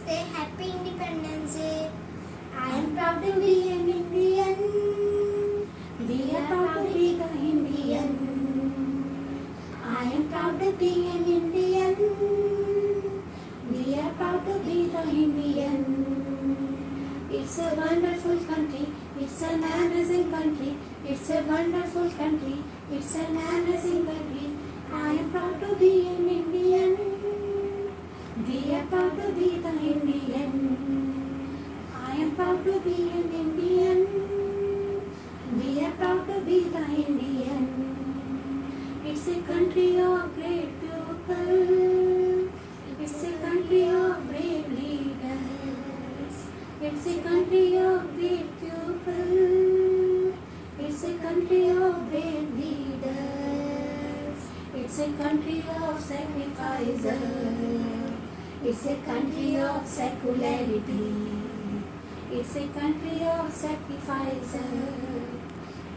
Say Happy Independence Day. I am proud to be an Indian. We are proud to be the Indian. I am proud to be an Indian. We are proud to be the Indian. It's a wonderful country. It's an amazing country. It's a wonderful country. It's an amazing country. I am proud to be an Indian. We are proud to be the Indian. I am proud to be an Indian. We are proud to be the Indian. It's a country of great people. It's a country of brave leaders. It's a country of great people. It's a country of brave leaders. It's a country of sacrifices. It's a country of secularity. It's a country of sacrifices.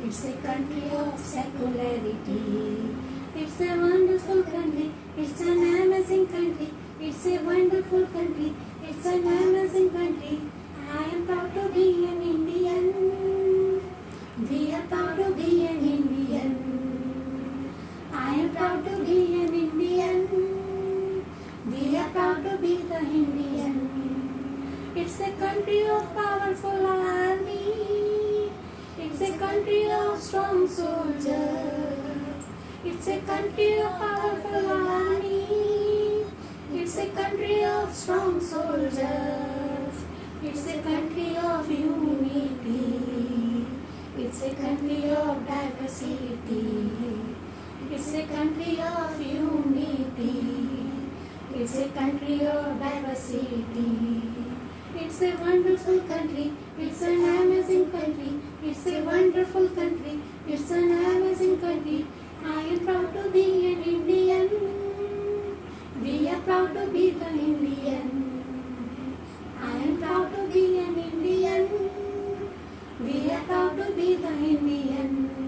It's a country of secularity. It's a wonderful country. It's an amazing country. It's a wonderful country. It's an amazing country. I am proud to be an Indian. We are proud to be an Indian. I am proud to be an Indian. We are proud to be the Indian. It's a country of powerful army. It's a country of strong soldiers. It's a country of powerful army. It's a country of strong soldiers. It's a country of unity. It's a country of diversity. It's a country of unity. It's a country of diversity. It's a wonderful country. It's an amazing country. It's a wonderful country. It's an amazing country. I am proud to be an Indian. We are proud to be the Indian. I am proud to be an Indian. We are proud to be the Indian.